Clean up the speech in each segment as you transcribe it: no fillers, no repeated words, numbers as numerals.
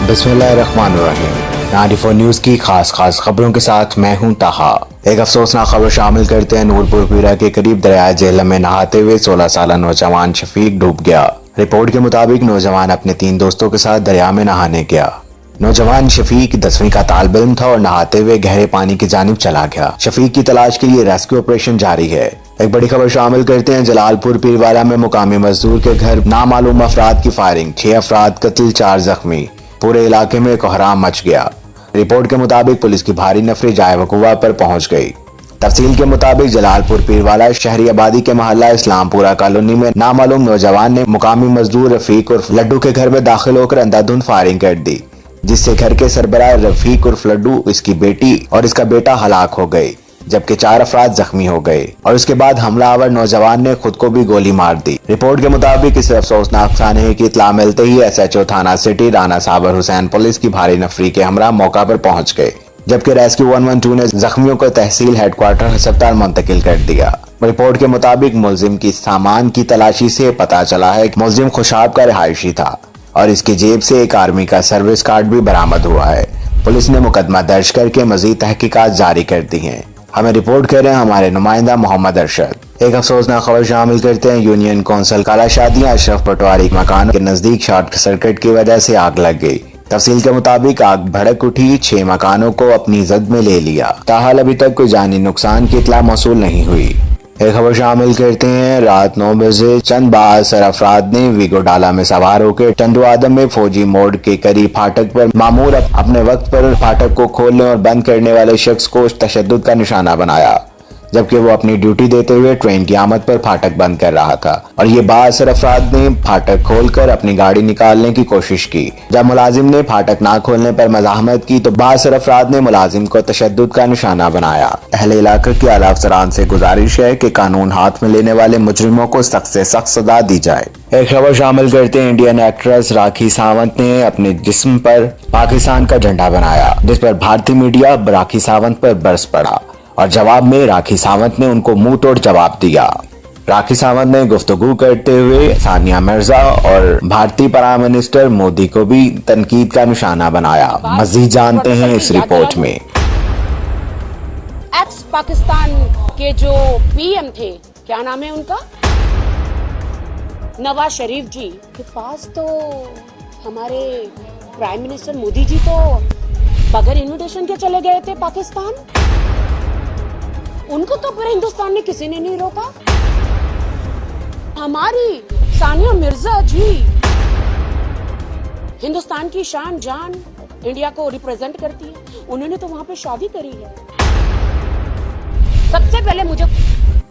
बिस्मिल्लाहिर्रहमानिर्रहीम। 94 न्यूज की खास खबरों के साथ मैं हूं ताहा। एक अफसोसनाक खबर शामिल करते हैं। नूरपुर पीरा के करीब दरिया झेलम में नहाते हुए 16 साल नौजवान शफीक डूब गया। रिपोर्ट के मुताबिक नौजवान अपने 3 दोस्तों के साथ दरिया में नहाने गया। नौजवान शफीक 10वीं का तालिब इल्म था और नहाते हुए गहरे पानी की जानिब चला गया। शफीक की तलाश के लिए रेस्क्यू ऑपरेशन जारी है। एक बड़ी खबर शामिल करते हैं। जलालपुर पीरवाला में मुकामी मजदूर के घर नामालूम अफराद की फायरिंग, 6 अफराद कत्ल, 4 जख्मी। पूरे इलाके में कोहराम मच गया। रिपोर्ट के मुताबिक पुलिस की भारी नफरी जाए वकुआ पर पहुंच गई। तफसील के मुताबिक जलालपुर पीरवाला शहरी आबादी के मोहल्ला इस्लामपुरा कॉलोनी में नामालूम नौजवान ने मुकामी मजदूर रफीक उर्फ लड्डू के घर में दाखिल होकर अंधाधुंध फायरिंग कर दी, जिससे घर के सरबराह रफीक उर्फ लड्डू, इसकी बेटी और इसका बेटा हलाक हो गए, जबकि 4 अफराद जख्मी हो गए और उसके बाद हमलावर नौजवान ने खुद को भी गोली मार दी। रिपोर्ट के मुताबिक इस अफसोसनाक सानहे की इत्तला मिलते ही SHO थाना सिटी राना साबर हुसैन पुलिस की भारी नफरी के हमरा मौका पर पहुंच गए, जबकि रेस्क्यू 112 ने जख्मियों को तहसील हेडक्वार्टर अस्पताल मुंतकिल कर दिया। रिपोर्ट के मुताबिक मुलजिम की सामान की तलाशी से पता चला है कि मुलजिम खुशाब का रिहायशी था और इसकी जेब से एक आर्मी का सर्विस कार्ड भी बरामद हुआ है। पुलिस ने मुकदमा दर्ज करके मजीद तहकीकात जारी कर दी है। हमें रिपोर्ट कर रहे हैं हमारे नुमाइंदा मोहम्मद अरशद। एक अफसोसनाक खबर शामिल करते हैं। यूनियन कौंसिल काला शादियां अशरफ पटवारी मकान के नजदीक शॉर्ट सर्किट की वजह से आग लग गई। तफसील के मुताबिक आग भड़क उठी, 6 मकानों को अपनी जद में ले लिया। ताहाल अभी तक कोई जानी नुकसान की इत्तला मौसूल नहीं हुई। एक खबर शामिल करते हैं। रात 9 बजे चंद बाअसर अफराद ने वीगो डाला में सवार होकर टंडू आदम में फौजी मोड़ के करीब फाटक पर मामूर अपने वक्त पर फाटक को खोलने और बंद करने वाले शख्स को तशद्दुद का निशाना बनाया, जबकि वो अपनी ड्यूटी देते हुए ट्रेन की आमद पर फाटक बंद कर रहा था और ये बाअसर अफराद ने फाटक खोलकर अपनी गाड़ी निकालने की कोशिश की। जब मुलाजिम ने फाटक ना खोलने पर मज़ाहमत की तो बाअसर अफराद ने मुलाजिम को तशद्दुद का निशाना बनाया। अहले इलाके के आला अफसरान से गुजारिश है कि कानून हाथ में लेने वाले मुजरिमों को सख्त से सख्त सजा दी जाए। एक खबर शामिल करते हैं। इंडियन एक्ट्रेस राखी सावंत ने अपने जिस्म पर पाकिस्तान का झंडा बनाया, जिस पर भारतीय मीडिया राखी सावंत पर बरस पड़ा और जवाब में राखी सावंत ने उनको मुंह तोड़ जवाब दिया। राखी सावंत ने गुफ्तगू करते हुए सानिया मिर्जा और भारतीय प्राइम मिनिस्टर मोदी को भी तनकीद का निशाना बनाया। मजीद जानते हैं इस रिपोर्ट में। एक्स पाकिस्तान के जो PM थे, क्या नाम है उनका, नवाज शरीफ जी के पास तो हमारे प्राइम मिनिस्टर मोदी जी तो बगैर इन्विटेशन के चले गए थे पाकिस्तान। उनको तो पूरे हिंदुस्तान में किसी ने नहीं रोका। हमारी सानिया मिर्जा जी हिंदुस्तान की शान जान, इंडिया को रिप्रेजेंट करती है, उन्होंने तो वहां पे शादी करी है। सबसे पहले मुझे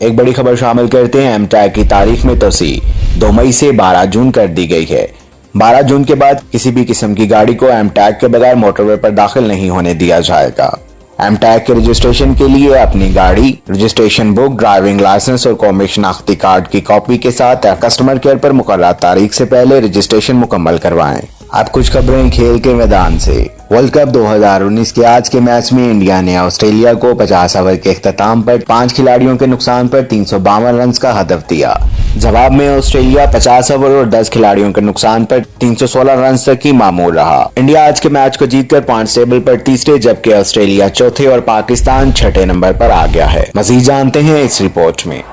एक बड़ी खबर शामिल करते हैं। एमटैग की तारीख में तोसी 2 मई से 12 जून कर दी गई है। 12 जून के बाद किसी भी किस्म की गाड़ी को एमटैग के बगैर मोटरवे पर दाखिल नहीं होने दिया जाएगा। एमटैग के रजिस्ट्रेशन के लिए अपनी गाड़ी, रजिस्ट्रेशन बुक, ड्राइविंग लाइसेंस और कौमी शनाख्ती कार्ड की कॉपी के साथ कस्टमर केयर पर मुकर्रर तारीख से पहले रजिस्ट्रेशन मुकम्मल करवाएं। अब कुछ खबरें खेल के मैदान से। वर्ल्ड कप 2019 के आज के मैच में इंडिया ने ऑस्ट्रेलिया को 50 ओवर के इख्तिताम पर 5 खिलाड़ियों के नुकसान पर 352 रन का हदफ दिया। जवाब में ऑस्ट्रेलिया 50 ओवर और 10 खिलाड़ियों के नुकसान पर 316 रन तक की मामूर रहा। इंडिया आज के मैच को जीतकर पॉइंट्स टेबल पर तीसरे, जबकि ऑस्ट्रेलिया चौथे और पाकिस्तान 6ठे नंबर पर आ गया है। मजीद जानते हैं इस रिपोर्ट में।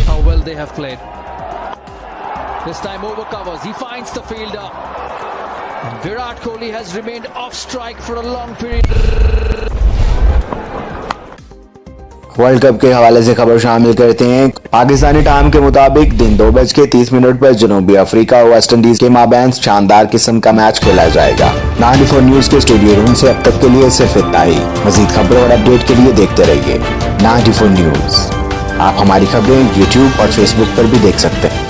How well they have played. This time over covers. He finds the fielder. And Virat Kohli has remained off strike for a long period. World cup के हवाले से खबर शामिल करते हैं। पाकिस्तानी टाइम के मुताबिक दिन 2:30 पर जनूबी अफ्रीका और वेस्ट इंडीज के माबैन शानदार किस्म का मैच खेला जाएगा। 94 न्यूज के स्टूडियो रूम से अब तक के लिए सिर्फ इतना ही। मजीद खबरों और अपडेट के लिए देखते रहिए 94 न्यूज। आप हमारी खबरें YouTube और Facebook पर भी देख सकते हैं।